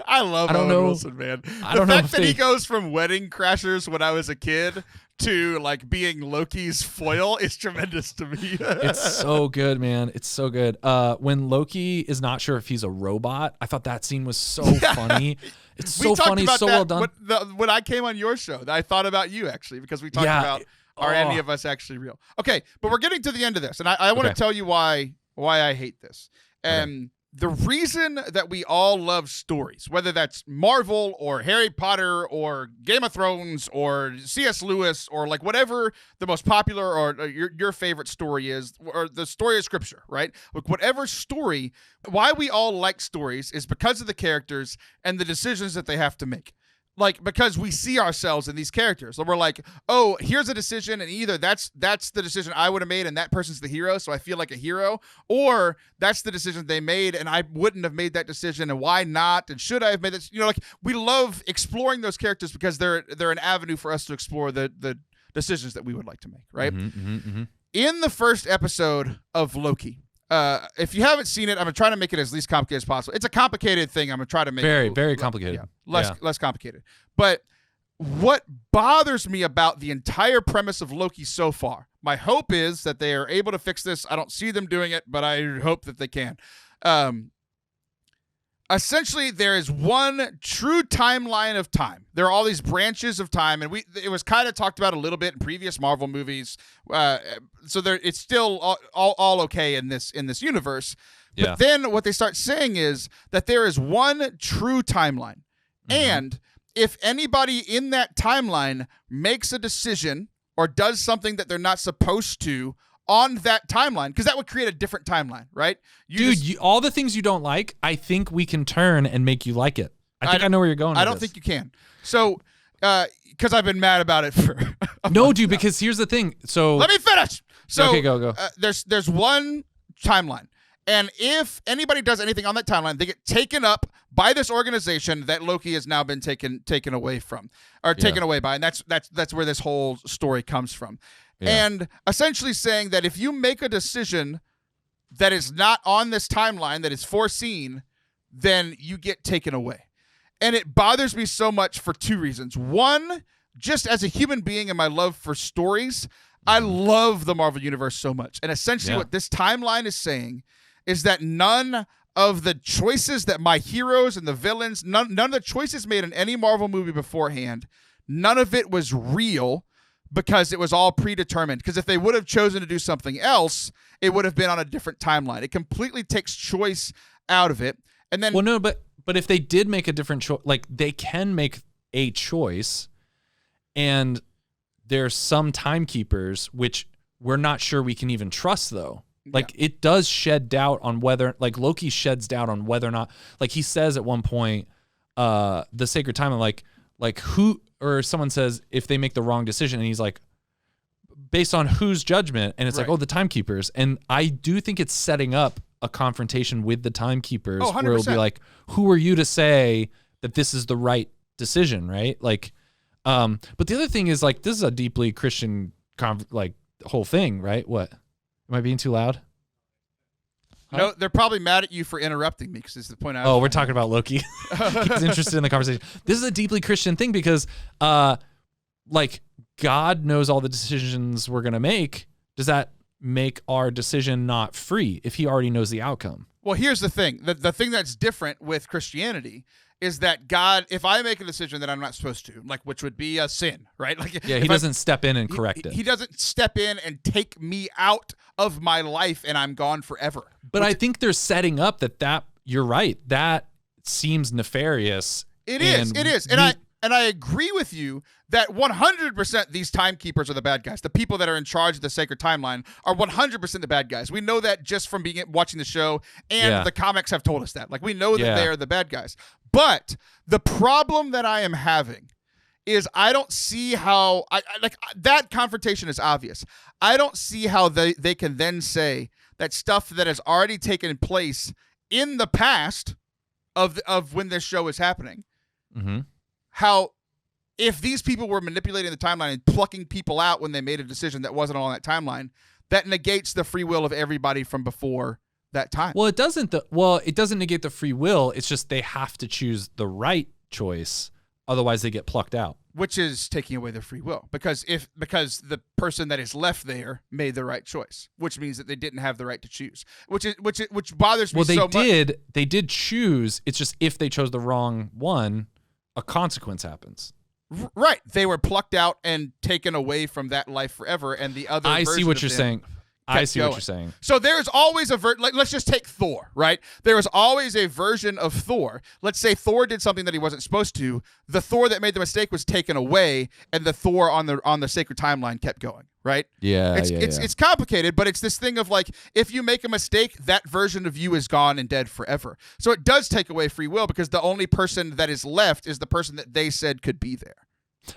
I love Owen Wilson, man. The fact that he goes from Wedding Crashers when I was a kid to like being Loki's foil is tremendous to me. It's so good, man. It's so good. When Loki is not sure if he's a robot, I thought that scene was so funny. It's so funny, so well done. When I came on your show, I thought about you actually because we talked about are any of us actually real? Okay, but we're getting to the end of this, and I want to tell you why I hate this. And the reason that we all love stories, whether that's Marvel or Harry Potter or Game of Thrones or C.S. Lewis or like whatever the most popular or your favorite story is, or the story of Scripture, right? Like whatever story, why we all like stories is because of the characters and the decisions that they have to make. Like, because we see ourselves in these characters. So we're like, oh, here's a decision, and either that's the decision I would have made, and that person's the hero, so I feel like a hero, or that's the decision they made, and I wouldn't have made that decision, and why not, and should I have made this? You know, like, we love exploring those characters because they're an avenue for us to explore the decisions that we would like to make, right? In the first episode of Loki, if you haven't seen it, I'm trying to make it as least complicated as possible. It's a complicated thing. I'm going to try to make it very complicated. Less complicated. But what bothers me about the entire premise of Loki so far, my hope is that they are able to fix this. I don't see them doing it, but I hope that they can. Essentially, there is one true timeline of time. There are all these branches of time, and it was kind of talked about a little bit in previous Marvel movies. So it's still all okay in this universe. But then what they start saying is that there is one true timeline, and if anybody in that timeline makes a decision or does something that they're not supposed to on that timeline, because that would create a different timeline, right? All the things you don't like, I think we can turn and make you like it. I know where you're going with I don't think you can. So, because I've been mad about it for no, dude, because here's the thing. So let me finish. So, okay, go. There's one timeline. And if anybody does anything on that timeline, they get taken up by this organization that Loki has now been taken away from, or taken away by, and that's where this whole story comes from. Yeah. And essentially saying that if you make a decision that is not on this timeline, that is foreseen, then you get taken away. And it bothers me so much for two reasons. One, just as a human being and my love for stories, I love the Marvel Universe so much. And essentially what this timeline is saying is that none of the choices that my heroes and the villains, none of the choices made in any Marvel movie beforehand, none of it was real, because it was all predetermined. Because if they would have chosen to do something else, it would have been on a different timeline. It completely takes choice out of it. And then, well, no, but if they did make a different choice, like they can make a choice, and there's some timekeepers which we're not sure we can even trust, though. Like it does shed doubt on whether, like Loki sheds doubt on whether or not, like he says at one point, the sacred timeline, like who. Or someone says if they make the wrong decision, and he's like, based on whose judgment? And it's like, oh, the timekeepers. And I do think it's setting up a confrontation with the timekeepers, where it'll be like, who are you to say that this is the right decision, right? Like, but the other thing is, like, this is a deeply Christian whole thing, right? What? Am I being too loud? No, they're probably mad at you for interrupting me, because it's the point I was we're talking about Loki. He's interested in the conversation. This is a deeply Christian thing because, like, God knows all the decisions we're going to make. Does that make our decision not free if he already knows the outcome? Well, here's the thing. The thing that's different with Christianity is that God, if I make a decision that I'm not supposed to, like, which would be a sin, right? Like, he doesn't step in and correct it. He doesn't step in and take me out of my life and I'm gone forever. But I think they're setting up that you're right. That seems nefarious. It is. And I agree with you that 100% these timekeepers are the bad guys. The people that are in charge of the sacred timeline are 100% the bad guys. We know that just from watching the show, and the comics have told us that. Like, we know that they are the bad guys. But the problem that I am having is I don't see how that confrontation is obvious. I don't see how they can then say that stuff that has already taken place in the past of when this show is happening. Mm-hmm. How, if these people were manipulating the timeline and plucking people out when they made a decision that wasn't on that timeline, that negates the free will of everybody from before that time. Well, it doesn't negate the free will. It's just they have to choose the right choice. Otherwise, they get plucked out. Which is taking away their free will, because the person that is left there made the right choice, which means that they didn't have the right to choose, which bothers me so much. Well, they did choose. It's just if they chose the wrong one, a consequence happens. Right, they were plucked out and taken away from that life forever, and the other. I see what you're saying. I see what you're saying. So there's always let's just take Thor, right? There is always a version of Thor. Let's say Thor did something that he wasn't supposed to. The Thor that made the mistake was taken away, and the Thor on the sacred timeline kept going, right? Yeah, it's complicated, but it's this thing of like, if you make a mistake, that version of you is gone and dead forever. So it does take away free will, because the only person that is left is the person that they said could be there.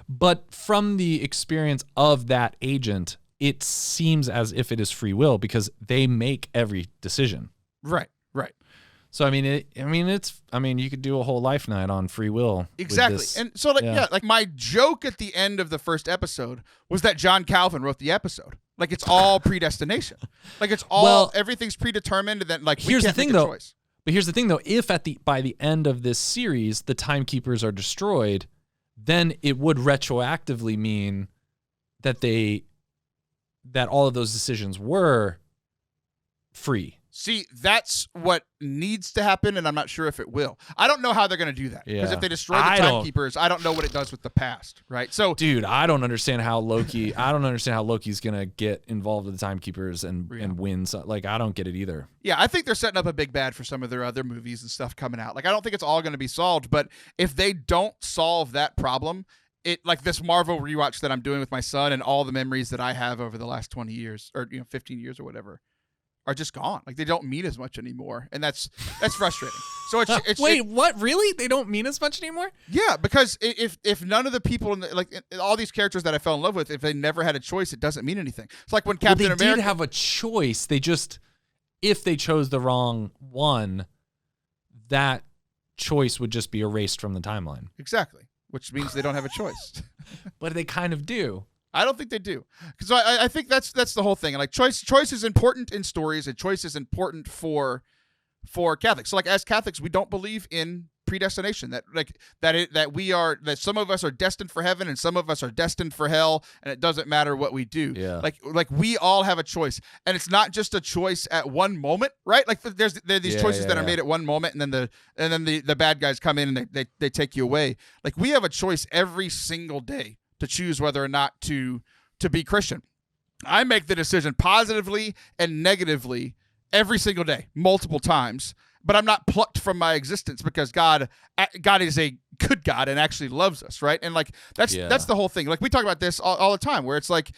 But from the experience of that agent, it seems as if it is free will, because they make every decision. Right. So you could do a whole life night on free will. Exactly. And so like my joke at the end of the first episode was that John Calvin wrote the episode. Like, it's all predestination. Like, it's all everything's predetermined, and then like we can't make a choice. But here's the thing though, if by the end of this series the timekeepers are destroyed, then it would retroactively mean that all of those decisions were free. See, that's what needs to happen, and I'm not sure if it will. I don't know how they're going to do that. Because if they destroy the timekeepers, I don't know what it does with the past, right? So, dude, I don't understand how Loki's going to get involved with the timekeepers and win. So, like, I don't get it either. Yeah, I think they're setting up a big bad for some of their other movies and stuff coming out. Like, I don't think it's all going to be solved, but if they don't solve that problem, like this Marvel rewatch that I'm doing with my son, and all the memories that I have over the last 20 years or 15 years or whatever are just gone. Like, they don't mean as much anymore, and that's frustrating. So it's wait, what? Really? They don't mean as much anymore? Yeah, because if none of the people all these characters that I fell in love with, if they never had a choice, it doesn't mean anything. It's like when Captain America. They did have a choice. They just, if they chose the wrong one, that choice would just be erased from the timeline. Exactly. Which means they don't have a choice. But they kind of do. I don't think they do. Because I think that's the whole thing. Like, choice is important in stories, and choice is important for Catholics. So, like, as Catholics, we don't believe in predestination. That some of us are destined for heaven and some of us are destined for hell, and it doesn't matter what we do. Yeah. Like we all have a choice, and it's not just a choice at one moment, right? Like, there are these choices that are made at one moment, and then the bad guys come in and they take you away. Like, we have a choice every single day to choose whether or not to be Christian. I make the decision positively and negatively every single day, multiple times, but I'm not plucked from my existence, because God is a good God and actually loves us, right? And like that's the whole thing. Like, we talk about this all the time, where it's like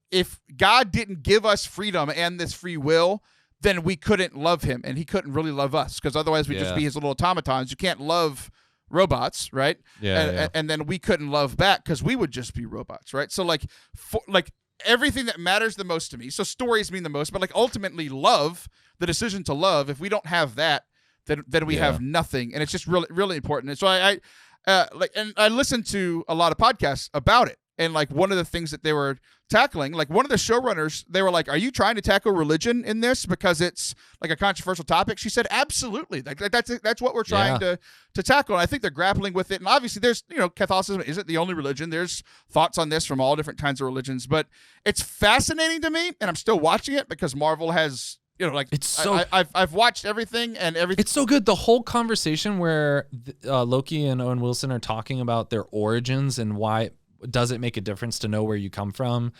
if God didn't give us freedom and this free will, then we couldn't love him, and he couldn't really love us, because otherwise we'd just be his little automatons. You can't love robots, right? And then we couldn't love back, because we would just be robots, right? So like everything that matters the most to me, so stories mean the most, but like ultimately love, the decision to love, if we don't have that, then we have nothing, and it's just really, really important. And so I listened to a lot of podcasts about it, and like one of the things that they were tackling, like one of the showrunners, they were like, "Are you trying to tackle religion in this because it's like a controversial topic?" She said, "Absolutely. Like that's what we're trying to tackle." And I think they're grappling with it. And obviously, there's Catholicism isn't the only religion. There's thoughts on this from all different kinds of religions, but it's fascinating to me, and I'm still watching it because Marvel has. It's so. I've watched everything and everything. It's so good. The whole conversation where Loki and Owen Wilson are talking about their origins and why does it make a difference to know where you come from,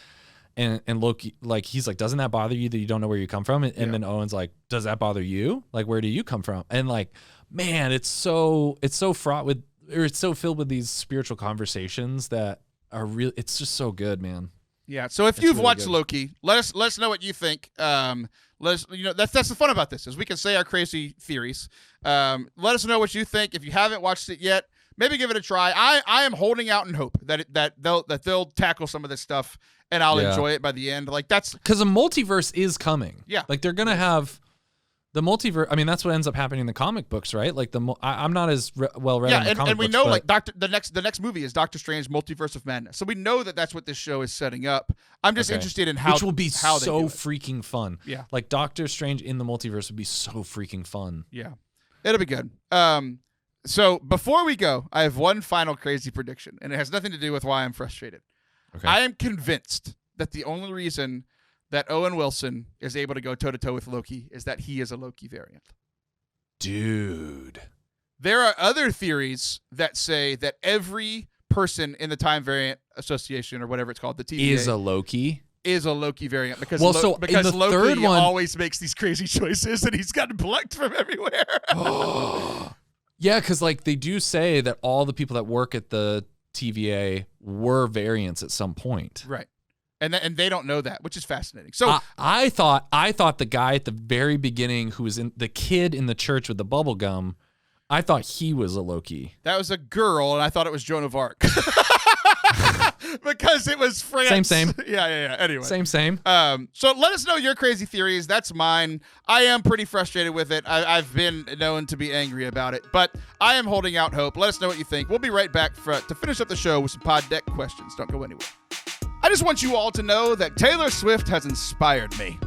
and Loki, like, he's like, doesn't that bother you that you don't know where you come from? And then Owen's like, does that bother you? Like, where do you come from? And like, man, it's so fraught with, or it's so filled with these spiritual conversations that are real. It's just so good, man. Yeah. So if you've watched Loki, let us know what you think. That's the fun about this, is we can say our crazy theories. Let us know what you think. If you haven't watched it yet, maybe give it a try. I am holding out in hope that they'll tackle some of this stuff, and I'll enjoy it by the end. Like, that's because a multiverse is coming. Yeah. Like, they're gonna have The multiverse. I mean, that's what ends up happening in the comic books, right? Like I'm not as well read. Yeah, in the comic and we books, know but like the next movie is Doctor Strange Multiverse of Madness, so we know that that's what this show is setting up. I'm just interested in how which will be how so they do it. freaking fun. Yeah, like Doctor Strange in the multiverse would be so freaking fun. Yeah, it'll be good. So before we go, I have one final crazy prediction, and it has nothing to do with why I'm frustrated. Okay. I am convinced that the only reason that Owen Wilson is able to go toe-to-toe with Loki is that he is a Loki variant. Dude. There are other theories that say that every person in the Time Variant Association, or whatever it's called, the TVA, Is a Loki variant because because Loki third one always makes these crazy choices and he's gotten plucked from everywhere. Yeah, because like they do say that all the people that work at the TVA were variants at some point. Right. And they don't know that, which is fascinating. So I thought the guy at the very beginning who was in the kid in the church with the bubble gum, I thought he was a Loki. That was a girl, and I thought it was Joan of Arc. Because it was France. Same. Yeah. Anyway. Same. So let us know your crazy theories. That's mine. I am pretty frustrated with it. I've been known to be angry about it, but I am holding out hope. Let us know what you think. We'll be right back to finish up the show with some pod deck questions. Don't go anywhere. I just want you all to know that Taylor Swift has inspired me.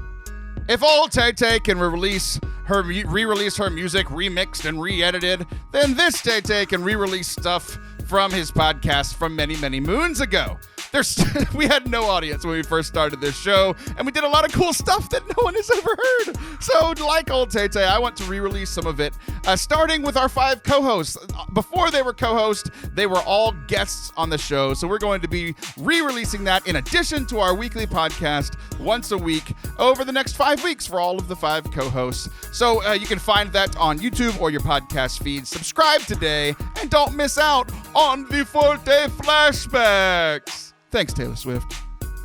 If old Tay-Tay can re-release her music remixed and re-edited, then this Tay-Tay can re-release stuff from his podcast from many, many moons ago. We had no audience when we first started this show, and we did a lot of cool stuff that no one has ever heard. So, like old Tay-Tay, I want to re-release some of it, starting with our 5 co-hosts. Before they were co-hosts, they were all guests on the show, so we're going to be re-releasing that in addition to our weekly podcast once a week over the next 5 weeks for all of the 5 co-hosts. So you can find that on YouTube or your podcast feed. Subscribe today, and don't miss out on the Forte flashbacks. Thanks, Taylor Swift.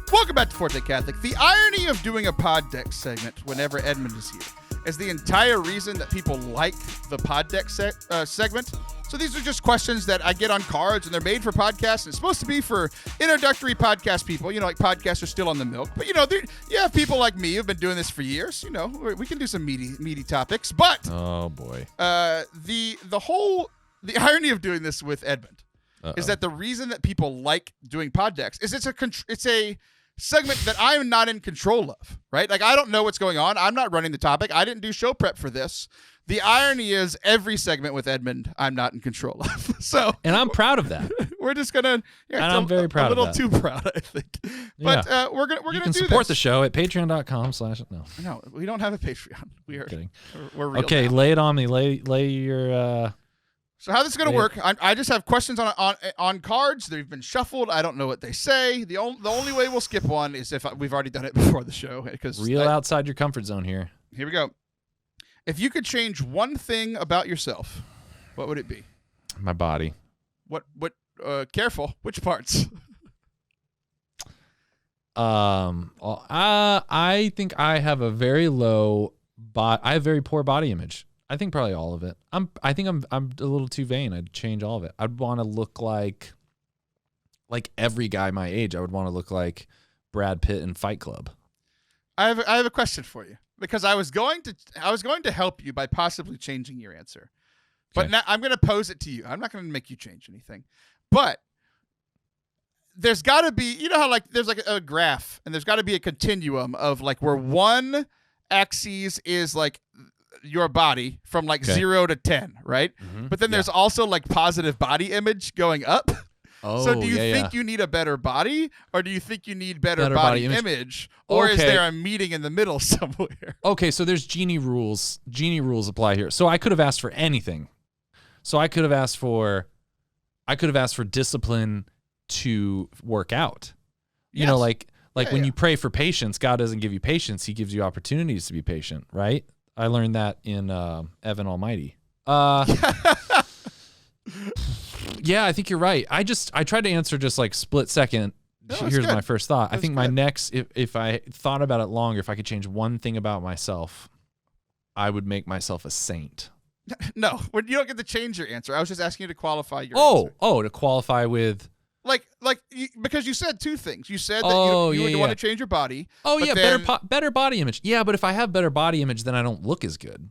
Welcome back to Forte Catholic. The irony of doing a PodDecks segment whenever Edmund is here is the entire reason that people like the PodDecks segment. So these are just questions that I get on cards, and they're made for podcasts. And it's supposed to be for introductory podcast people. You know, like podcasts are still on the milk. But, you know, you have people like me who've been doing this for years. You know, we can do some meaty topics. But oh, boy. The irony of doing this with Edmund is that the reason that people like doing PodDecks is it's a segment that I'm not in control of, right? Like, I don't know what's going on. I'm not running the topic. I didn't do show prep for this. The irony is every segment with Edmund, I'm not in control of. And I'm proud of that. We're just gonna. Yeah, and I'm very proud of that. A little too proud, I think. But we're gonna. You can support the show at patreon.com/no. No, we don't have a Patreon. We are kidding. We're real okay, now. lay it on me. Lay your. So how this is going to work, I just have questions on cards. They've been shuffled. I don't know what they say. The only way we'll skip one is if we've already done it before the show. Outside your comfort zone here. Here we go. If you could change one thing about yourself, what would it be? My body. What? Careful. Which parts? I think I have a very low I have very poor body image. I think probably all of it. I think I'm a little too vain. I'd change all of it. I'd want to look like every guy my age. I would want to look like Brad Pitt in Fight Club. I have a question for you, because I was going to help you by possibly changing your answer. But now I'm going to pose it to you. I'm not going to make you change anything. But there's got to be, you know how like there's like a graph, and there's got to be a continuum of like where one axis is like your body from like 0 to 10, right? Mm-hmm. But then there's also like positive body image going up. Oh, so do you think you need a better body, or do you think you need better body image? Or is there a meeting in the middle somewhere? Okay, so there's genie rules. Genie rules apply here. So I could have asked for anything. So I could have asked for discipline to work out. You know, like when you pray for patience, God doesn't give you patience. He gives you opportunities to be patient, right? I learned that in Evan Almighty. Yeah, I think you're right. I tried to answer just like split second. No, Here's my first thought. I think my good. next, if I thought about it longer, if I could change one thing about myself, I would make myself a saint. No, you don't get to change your answer. I was just asking you to qualify your answer. To qualify with because you said two things. You said that you would want to change your body. Oh yeah, better body image. Yeah, but if I have better body image, then I don't look as good.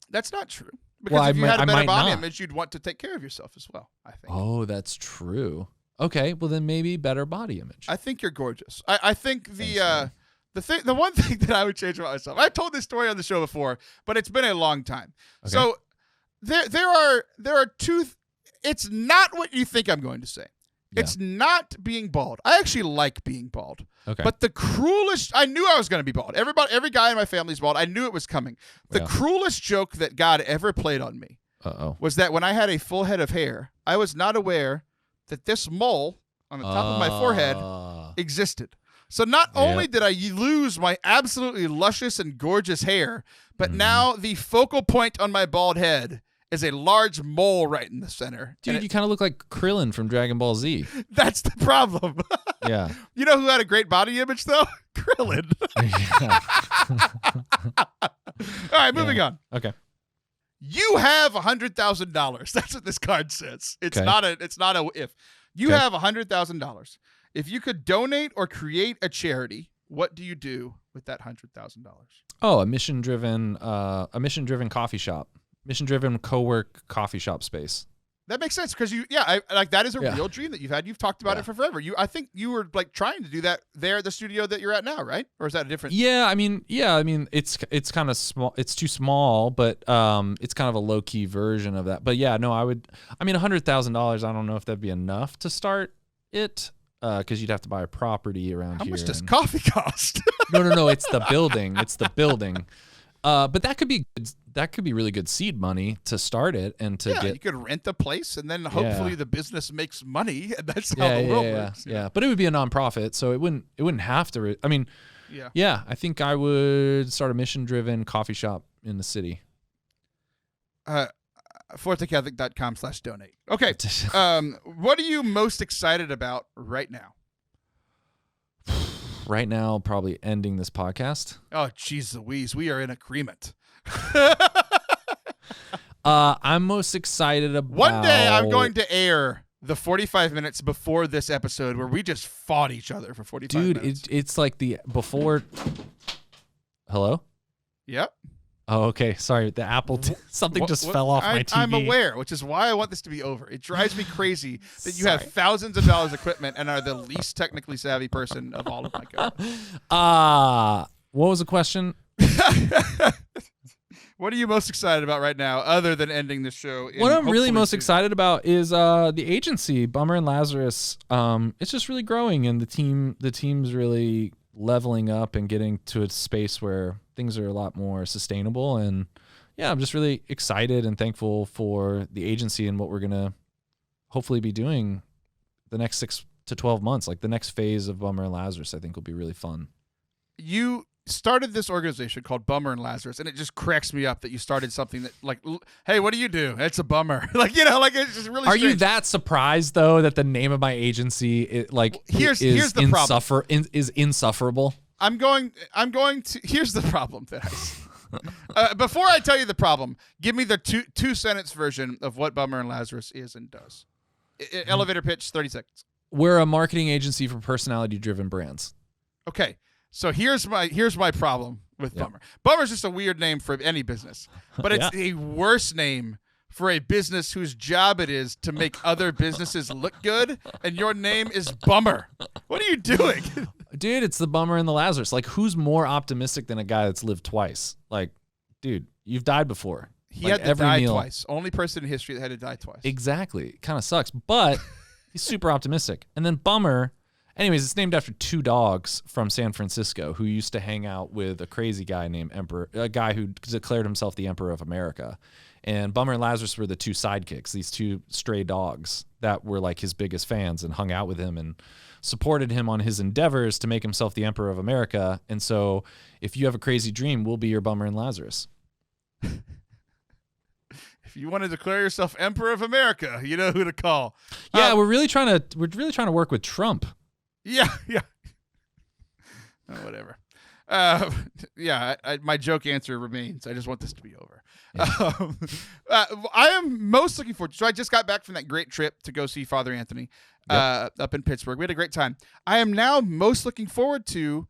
That's not true. Because if you had a better body image, you'd want to take care of yourself as well, I think. Oh, that's true. Okay, well then maybe better body image. I think you're gorgeous. I think the one thing that I would change about myself. I've told this story on the show before, but it's been a long time. Okay. So there are two. It's not what you think I'm going to say. Yeah. It's not being bald. I actually like being bald. Okay. But the cruelest, I knew I was going to be bald. Every guy in my family's bald. I knew it was coming. The cruelest joke that God ever played on me was that when I had a full head of hair, I was not aware that this mole on the top of my forehead existed. So not only did I lose my absolutely luscious and gorgeous hair, but now the focal point on my bald head is a large mole right in the center. Dude, you kind of look like Krillin from Dragon Ball Z. That's the problem. Yeah. You know who had a great body image, though? Krillin. All right, moving on. Okay. You have $100,000. That's what this card says. It's not a if. You have $100,000. If you could donate or create a charity, what do you do with that $100,000? Oh, a mission-driven coffee shop. Mission-driven co-work coffee shop space. That makes sense because that is a real dream that you've had. You've talked about it for forever. I think you were like trying to do that there at the studio that you're at now, right? Or is that a different? Yeah, I mean, it's kind of small. It's too small, but it's kind of a low-key version of that. But yeah, no, $100,000. I don't know if that'd be enough to start it because you'd have to buy a property around here. How much does coffee cost? No. It's the building. But that could be really good seed money to start it and to get. You could rent a place and then hopefully the business makes money. And that's how the world works. Yeah, but it would be a nonprofit, so it wouldn't have to. I think I would start a mission-driven coffee shop in the city. ForteCatholic.com/donate. Okay. What are you most excited about right now? Right now, probably ending this podcast. Oh, jeez Louise. We are in agreement. I'm most excited about... One day I'm going to air the 45 minutes before this episode where we just fought each other for 45 minutes. Dude, it's like the before... Hello? Yep. Oh, okay. Sorry. The Apple... something just fell off my TV. I'm aware, which is why I want this to be over. It drives me crazy that you have thousands of dollars equipment and are the least technically savvy person of all of my co-hosts. What was the question? What are you most excited about right now other than ending the show? What I'm really most excited about is the agency, Bummer and Lazarus. It's just really growing, and the team's really leveling up and getting to a space where things are a lot more sustainable. And yeah, I'm just really excited and thankful for the agency and what we're going to hopefully be doing the next 6 to 12 months. Like the next phase of Bummer and Lazarus, I think will be really fun. You started this organization called Bummer and Lazarus, and it just cracks me up that you started something that like, hey, what do you do? It's a bummer. It's just really Are strange. you that surprised though that the name of my agency is insufferable? I'm going to here's the problem, guys. Before I tell you the problem, give me the two sentence version of what Bummer and Lazarus is and does. Elevator pitch, 30 seconds. We're a marketing agency for personality driven brands. Okay. So here's my problem with Bummer. Bummer's just a weird name for any business, but it's a worse name for a business whose job it is to make other businesses look good, and your name is Bummer. What are you doing? Dude, it's the Bummer and the Lazarus. Like, who's more optimistic than a guy that's lived twice? Like, dude, you've died before. He had to die twice. Only person in history that had to die twice. Exactly. It kind of sucks, but he's super optimistic. And then Bummer... Anyways, it's named after 2 dogs from San Francisco who used to hang out with a crazy guy named Emperor, a guy who declared himself the Emperor of America. And Bummer and Lazarus were the 2 sidekicks, these 2 stray dogs that were like his biggest fans and hung out with him and supported him on his endeavors to make himself the Emperor of America. And so if you have a crazy dream, we'll be your Bummer and Lazarus. If you want to declare yourself Emperor of America, you know who to call. Yeah, we're really trying to work with Trump. Yeah. Oh, whatever. Yeah, my joke answer remains. I just want this to be over. Yeah. I am most looking forward to. So I just got back from that great trip to go see Father Anthony up in Pittsburgh. We had a great time. I am now most looking forward to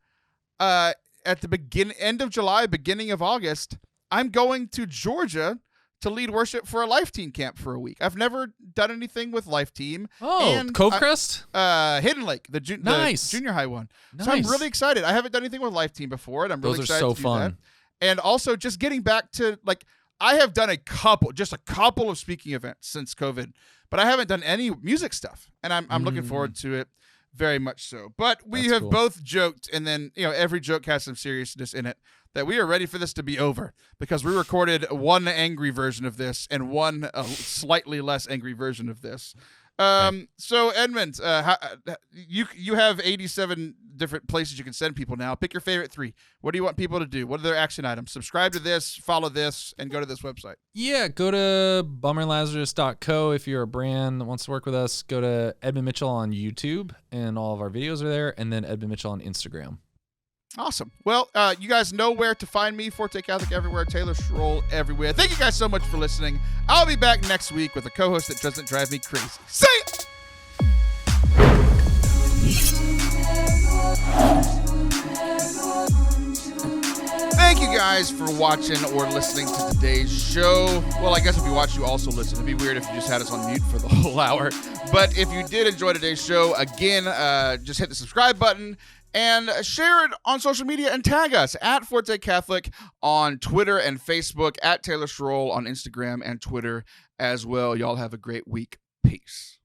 at the end of July, beginning of August, I'm going to Georgia to lead worship for a Life Team camp for a week. I've never done anything with Life Team. Oh, Covecrest? Hidden Lake, the junior high one. Nice. So I'm really excited. I haven't done anything with Life Team before, and I'm really excited so to do fun. that. And also just getting back to, like, I have done a couple of speaking events since COVID, but I haven't done any music stuff, and I'm looking forward to it very much so. But we have both joked, and then every joke has some seriousness in it, that we are ready for this to be over, because we recorded one angry version of this and one slightly less angry version of this. So Edmund, you have 87 different places you can send people now. Pick your favorite 3. What do you want people to do? What are their action items? Subscribe to this, follow this, and go to this website. Yeah, go to bummerlazarus.co if you're a brand that wants to work with us. Go to Edmund Mitchell on YouTube, and all of our videos are there, and then Edmund Mitchell on Instagram. Awesome. Well, you guys know where to find me. Forte Catholic everywhere. Taylor Schroll everywhere. Thank you guys so much for listening. I'll be back next week with a co-host that doesn't drive me crazy. See ya! Thank you guys for watching or listening to today's show. Well, I guess if you watch, you also listen. It'd be weird if you just had us on mute for the whole hour. But if you did enjoy today's show, again, just hit the subscribe button and share it on social media and tag us at Forte Catholic on Twitter and Facebook, at Taylor Schroll on Instagram and Twitter as well. Y'all have a great week. Peace.